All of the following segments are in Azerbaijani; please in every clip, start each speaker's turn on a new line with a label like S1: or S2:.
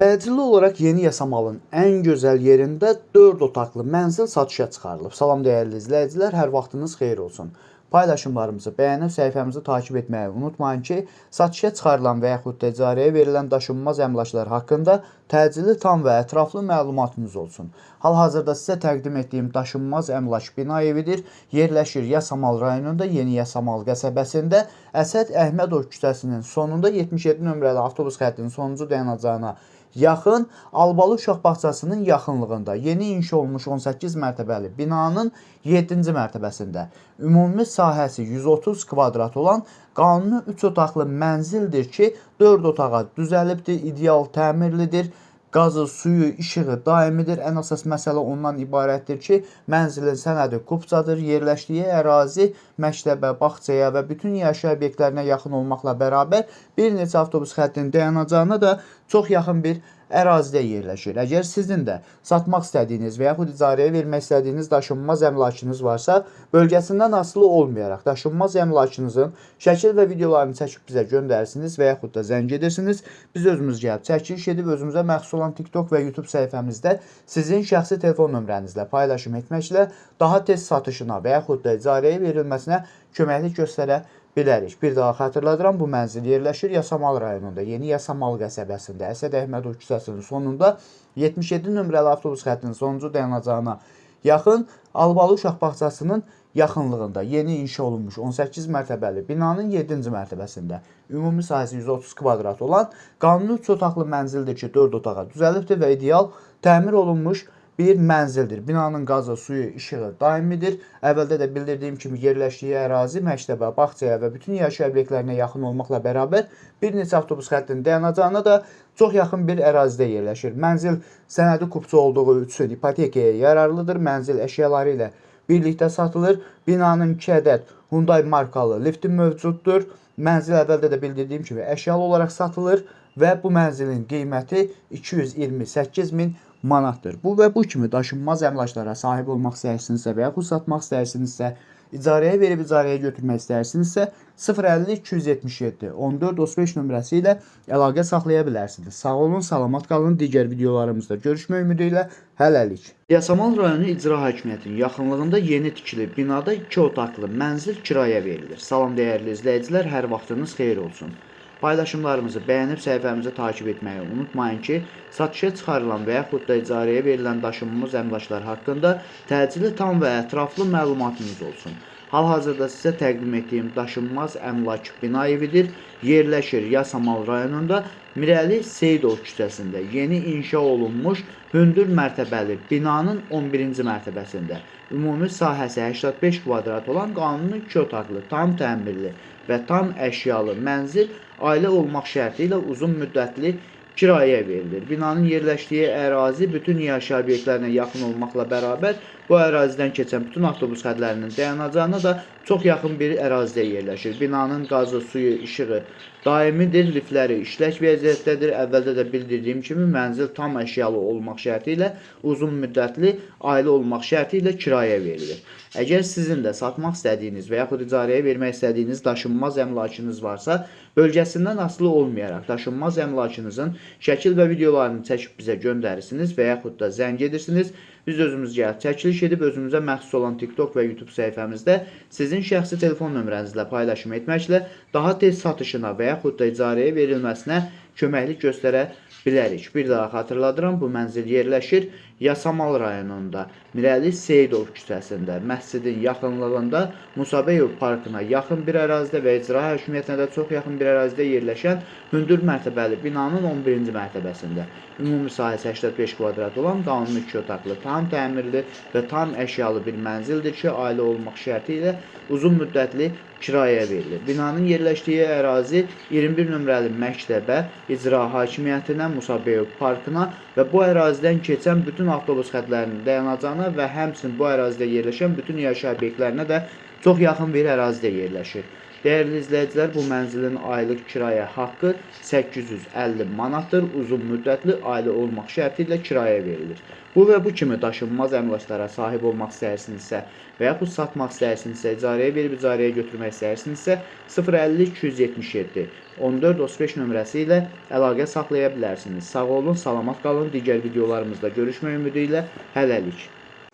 S1: Təcili olaraq Yeni Yasamalın ən gözəl yerində 4 otaqlı mənzil satışa çıxarılıb. Salam dəyərli izləyicilər, hər vaxtınız xeyir olsun. Paylaşımlarımızı bəyənib səhifəmizi takib etməyi unutmayın ki, satışa çıxarılan və yaxud da icarəyə verilən daşınmaz əmlaklar haqqında təcili, tam və ətraflı məlumatınız olsun. Hal-hazırda sizə təqdim etdiyim daşınmaz əmlak bina evidir. Yerləşir Yasamal rayonunda Yeni Yasamal qəsəbəsində Əsəd Əhmədov küçəsinin sonunda 77 nömrəli avtobus xəttinin sonuncu dayanacağına yaxın Albalı Uşaq Bağçasının yaxınlığında yeni inşa olmuş 18 mərtəbəli binanın 7-ci mərtəbəsində ümumi sahəsi 130 kvadrat olan qanuni 3 otaqlı mənzildir ki, 4 otağa düzəlibdir, ideal təmirlidir. Qazı, suyu, işığı daimidir. Ən əsas məsələ ondan ibarətdir ki, mənzilin sənədi kupçadır. Yerləşdiyi ərazi məktəbə, bağçaya və bütün yaşayış obyektlərinə yaxın olmaqla bərabər bir neçə avtobus xəttinin dayanacağına da çox yaxın bir ərazidə yerləşir. Əgər sizin də satmaq istədiyiniz və yaxud icarəyə vermək istədiyiniz daşınmaz əmlakınız varsa, bölgəsindən asılı olmayaraq daşınmaz əmlakınızın şəkil və videolarını çəkib bizə göndərirsiniz və yaxud da zəng edirsiniz. Biz özümüz gəlib çəkiliş edib özümüzə məxsus olan TikTok və YouTube səhifəmizdə sizin şəxsi telefon nömrənizlə paylaşım etməklə daha tez satışına və yaxud da icarəyə verilməsinə köməklik göstərə bilərik. Bir daha xatırladıram, bu mənzil yerləşir Yasamal rayonunda, Yeni Yasamal qəsəbəsində, Əsəd Əhmədov küçəsinin sonunda 77 nömrəli avtobus xəttinin sonuncu dayanacağına yaxın Albalı Uşaq Bağçasının yaxınlığında yeni inşa olunmuş 18 mərtəbəli binanın 7-ci mərtəbəsində ümumi sahəsi 130 kvadrat olan qanuni 3 otaqlı mənzildir ki, 4 otağa düzəlibdir və ideal təmir olunmuş bir mənzildir. Binanın qazı, suyu, işığı daimidir. Əvvəldə də bildirdiyim kimi yerləşdiyi ərazi məktəbə, bağçaya və bütün yaşayış obyektlərinə yaxın olmaqla bərabər bir neçə avtobus xəttinin dayanacağına da çox yaxın bir ərazidə yerləşir. Mənzil sənədi kupçu olduğu üçün ipotekaya yararlıdır. Mənzil əşyaları ilə birlikdə satılır. Binanın 2 ədəd Hyundai markalı lifti mövcuddur. Mənzil əvvəldə də bildirdiyim kimi əşyalı olaraq satılır və bu mənzilin qiyməti 228 min manatdır. Bu və bu kimi daşınmaz əmlaklara sahib olmaq istəyirsinizsə və yaxud satmaq istəyirsinizsə, icarəyə verib icarəyə götürmək istəyirsinizsə 050 277 14 35 nömrəsi ilə əlaqə saxlaya bilərsiniz. Sağ olun, salamat qalın. Digər videolarımızda görüşmək ümidi ilə hələlik. Yasamal rayonu İcra Hakimiyyətinin yaxınlığında yeni tikili binada 2 otaqlı mənzil kirayə verilir. Salam dəyərli izləyicilər, hər vaxtınız xeyir olsun. Paylaşımlarımızı bəyənib səhifəmizi takib etməyi unutmayın ki, satışa çıxarılan və yaxud da icarəyə verilən daşınmaz əmlaklar haqqında təcili, tam və ətraflı məlumatınız olsun. Hal-hazırda sizə təqdim etdiyim daşınmaz əmlak bina evidir. Yerləşir Yasamal rayonunda Mirəli Seyidov küçəsində yeni inşa olunmuş hündür mərtəbəli binanın 11-ci mərtəbəsində ümumi sahəsi 85 kvadrat olan qanuni 2 otaqlı, tam təmirli və tam əşyalı mənzil ailə olmaq şərti ilə uzun müddətli kirayə verilir. Binanın yerləşdiyi ərazi bütün yaşayış obyektlərinə yaxın olmaqla bərabər bu ərazidən keçən bütün avtobus xəttlərinin dayanacağına da çox yaxın bir ərazidə yerləşir. Binanın qazı, suyu, işığı daimidir, liftləri işlək vəziyyətdədir. Əvvəldə də bildirdiyim kimi mənzil tam əşyalı olmaq şərti ilə uzun müddətli ailə olmaq şərti ilə kirayə verilir. Əgər sizin də satmaq istədiyiniz və yaxud icarəyə vermək istədiyiniz daşınmaz əmlakınız varsa, bölgəsindən asılı olmayaraq daşınmaz əmlakınızın şəkil və videolarını çəkib bizə göndərirsiniz və yaxud da zəng edirsiniz. Biz özümüz gəlib çəkiliş edib özümüzə məxsus olan TikTok və YouTube səhifəmizdə sizin şəxsi telefon nömrənizlə paylaşım etməklə daha tez satışına və yaxud da icarəyə verilməsinə köməklik göstərə bilərik. Bir daha xatırladıram, bu mənzil yerləşir Yasamal rayonunda Mirəli Seyidov küçəsində, məscidin yaxınlığında Musabeyov parkına yaxın bir ərazidə və İcra Hakimiyyətinə də çox yaxın bir ərazidə yerləşən hündür mərtəbəli binanın 11-ci mərtəbəsində ümumi sahəsi 85 kvadrat olan qanuni 2 otaqlı, tam təmirli və tam əşyalı bir mənzildir ki, ailə olmaq şərti ilə uzun müddətli kirayə verilir. Binanın yerləşdiyi ərazi 21 nömrəli məktəbə, İcra Hakimiyyətinə, Musabeyov parkına və bu ərazidən keçən bütün avtobus xəttlərinin dayanacağına və həmçinin bu ərazidə yerləşən bütün yaşayış obyektlərinə də çox yaxın bir ərazidə yerləşir. Dəyərli izləyicilər, bu mənzilin aylıq kirayə haqqı 850 manatdır. Uzun müddətli ailə olmaq şərti ilə kirayə verilir. Bu və bu kimi daşınmaz əmlaklara sahib olmaq istəyirsinizsə və yaxud satmaq istəyirsinizsə, icarəyə verib icarəyə götürmək istəyirsinizsə 050 277 14 35 nömrəsi ilə əlaqə saxlaya bilərsiniz. Sağ olun, salamat qalın. Digər videolarımızda görüşmək ümidi ilə hələlik.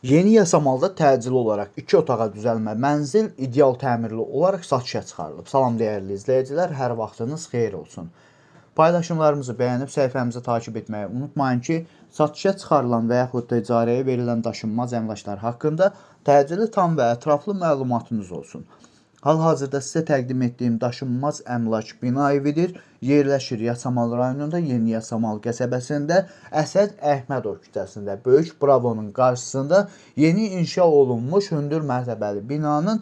S1: Yeni yasamalda təcili olaraq 2 otağa düzəlmə mənzil ideal təmirli olaraq satışa çıxarılıb. Salam dəyərli izləyicilər, hər vaxtınız xeyir olsun. Paylaşımlarımızı bəyənib səhifəmizi takib etməyi unutmayın ki, satışa çıxarılan və yaxud da icarəyə verilən daşınmaz əmlaklar haqqında təcili tam və ətraflı məlumatınız olsun. Hal-hazırda sizə təqdim etdiyim daşınmaz əmlak bina evidir. Yerləşir Yasamal rayonunda, Yeni Yasamal qəsəbəsində, Əsəd Əhmədov küçəsində, Böyük Bravonun qarşısında yeni inşa olunmuş hündür mərtəbəli binanın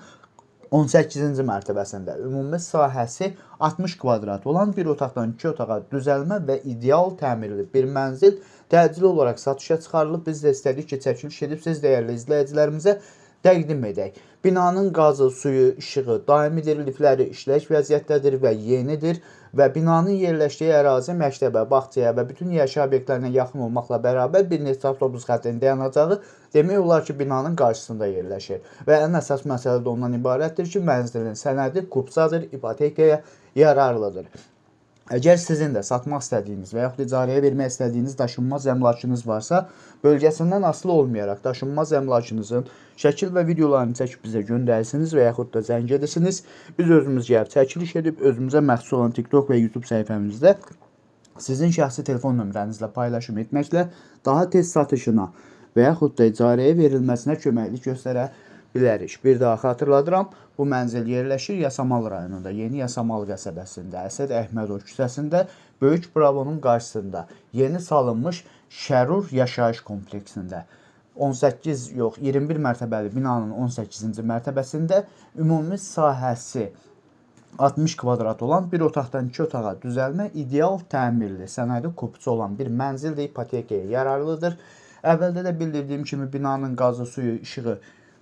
S1: 18-ci mərtəbəsində ümumi sahəsi 60 kvadrat olan bir otaqdan 2 otağa düzəlmə və ideal təmirli bir mənzil təcili olaraq satışa çıxarılıb. Biz də istədik ki, çəkiliş edib siz dəyərli izləyicilərimizə təqdim edək. Binanın qazı, suyu, işığı daimidir, lifləri işlək vəziyyətdədir və yenidir və binanın yerləşdiyi ərazi məktəbə, bağçaya və bütün yaşayış obyektlərinə yaxın olmaqla bərabər bir neçə avtobus xəttinin dayanacağı demək olar ki, binanın qarşısında yerləşir. Və ən əsas məsələ də ondan ibarətdir ki, mənzilin sənədi kupsadır, ipotekaya yararlıdır. Əgər sizin də satmaq istədiyiniz və yaxud icarəyə vermək istədiyiniz daşınmaz əmlakınız varsa, bölgəsindən asılı olmayaraq daşınmaz əmlakınızın şəkil və videolarını çəkib bizə göndərsiniz və yaxud da zəng edirsiniz. Biz özümüz gəlib çəkiliş edib özümüzə məxsus olan TikTok və YouTube səhifəmizdə sizin şəxsi telefon nömrənizlə paylaşım etməklə daha tez satışına və yaxud da icarəyə verilməsinə köməklik göstərə bilərik. Bir daha xatırladıram, bu mənzil yerləşir Yasamal rayonunda, Yeni Yasamal qəsəbəsində, Əsəd Əhmədov küçəsində, Böyük Bravonun qarşısında, yeni salınmış Şərur yaşayış kompleksində, 21 mərtəbəli binanın 18-ci mərtəbəsində ümumi sahəsi 60 kvadrat olan bir otaqdan 2 otağa düzəlmə ideal təmirli, sənədi kupçu olan bir mənzildir, ipotekaya yararlıdır. Əvvəldə də bildirdiyim kimi binanın qazı, suyu, işığı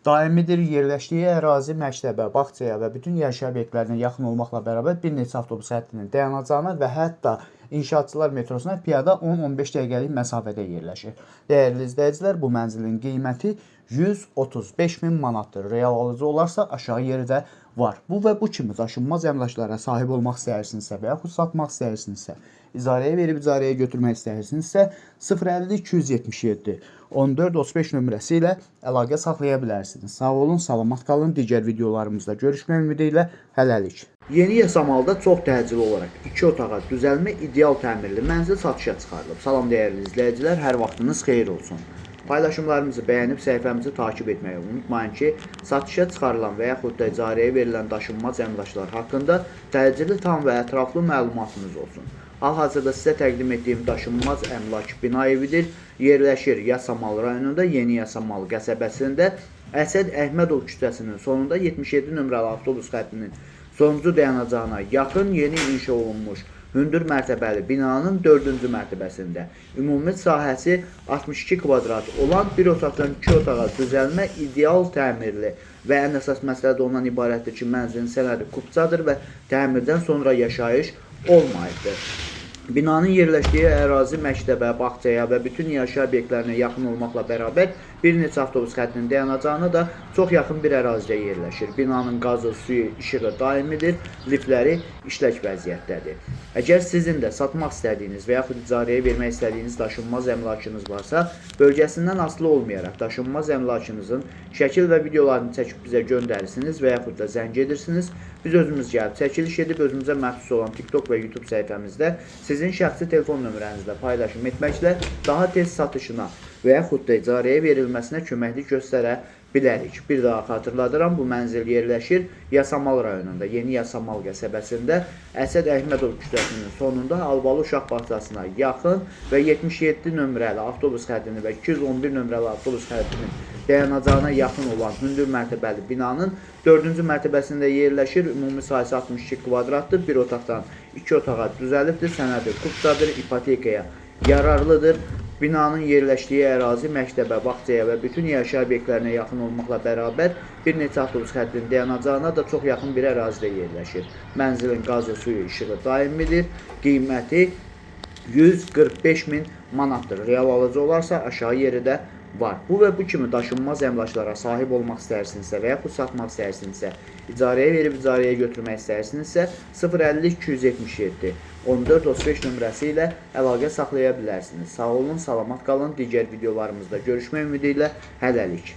S1: daimidir. Yerləşdiyi ərazi məktəbə, bağçaya və bütün yaşayış obyektlərinə yaxın olmaqla bərabər bir neçə avtobus xəttinin dayanacağına və hətta İnşaatçılar metrosuna piyada 10-15 dəqiqəlik məsafədə yerləşir. Dəyərli izləyicilər, bu mənzilin qiyməti 135 min manatdır. Real alıcı olarsa aşağı yerdə var. Bu və bu kimi daşınmaz əmlaklara sahib olmaq istəyirsinizsə və yaxud satmaq istəyirsinizsə, icarəyə verib icarəyə götürmək istəyirsinizsə 050 277 14 35 nömrəsi ilə əlaqə saxlaya bilərsiniz. Sağ olun, salamat qalın. Digər videolarımızda görüşmək ümidi ilə hələlik. Yeni Yasamalda çox təcili olaraq 2 otağa düzəlmə ideal təmirli mənzil satışa çıxarılıb. Salam dəyərli izləyicilər, hər vaxtınız xeyir olsun. Paylaşımlarımızı bəyənib səhifəmizi takib etməyi unutmayın ki, satışa çıxarılan və yaxud da icarəyə verilən daşınmaz əmlaklar haqqında təcili tam və ətraflı məlumatınız olsun. Hal-hazırda sizə təqdim etdiyim daşınmaz əmlak bina evidir. Yerləşir Yasamal rayonunda, Yeni Yasamal qəsəbəsində, Əsəd Əhmədov küçəsinin sonunda 77 nömrəli avtobus xəttinin sonuncu dayanacağına yaxın yeni inşa olunmuş hündür mərtəbəli binanın 4-cü mərtəbəsində ümumi sahəsi 62 kvadrat olan bir otaqdan 2 otağa düzəlmə ideal təmirli və ən əsas məsələ də ondan ibarətdir ki, mənzilin sənədi kupçadır və təmirdən sonra yaşayış olmayıbdır. Binanın yerləşdiyi ərazi məktəbə, bağçaya və bütün yaşayış obyektlərinə yaxın olmaqla bərabər bir neçə avtobus xəttinin dayanacağına da çox yaxın bir ərazidə yerləşir. Binanın qazı, suyu, işığı daimidir, lifləri işlək vəziyyətdədir. Əgər sizin də satmaq istədiyiniz və yaxud icarəyə vermək istədiyiniz daşınmaz əmlakınız varsa, bölgəsindən asılı olmayaraq daşınmaz əmlakınızın şəkil və videolarını çəkib bizə göndərirsiniz və yaxud da zəng edirsiniz. Biz özümüz gəlib çəkiliş edib özümüzə məxsus olan TikTok və YouTube səhifəmizdə sizin şəxsi telefon nömrənizlə paylaşım etməklə daha tez satışına və yaxud da icarəyə verilməsinə köməklik göstərə bilərik. Bir daha xatırladıram, bu mənzil yerləşir Yasamal rayonunda, Yeni Yasamal qəsəbəsində, Əsəd Əhmədov küçəsinin sonunda Albalı uşaq bağçasına yaxın və 77 nömrəli avtobus xəttini və 211 nömrəli avtobus xəttinin dayanacağına yaxın olan hündür mərtəbəli binanın 4-cü mərtəbəsində yerləşir. Ümumi sahəsi 62 kvadratdır. Bir otaqdan 2 otağa düzəlibdir. Sənədi kupçadır, ipotekaya yararlıdır. Binanın yerləşdiyi ərazi məktəbə, bağçaya və bütün yaşayış obyektlərinə yaxın olmaqla bərabər bir neçə avtobus xəttinin dayanacağına da çox yaxın bir ərazidə yerləşir. Mənzilin qazı, suyu, işığı daimidir. Qiyməti 145 min manatdır. Real alıcı olarsa aşağı yeri də var. Bu və bu kimi daşınmaz əmlaklara sahib olmaq istərsinizsə və yaxud satmaq istərsinizsə, icarəyə verib icarəyə götürmək istərsinizsə 050 277 1435 nömrəsi ilə əlaqə saxlaya bilərsiniz. Sağ olun, salamat qalın. Digər videolarımızda görüşmək ümidi ilə hələlik.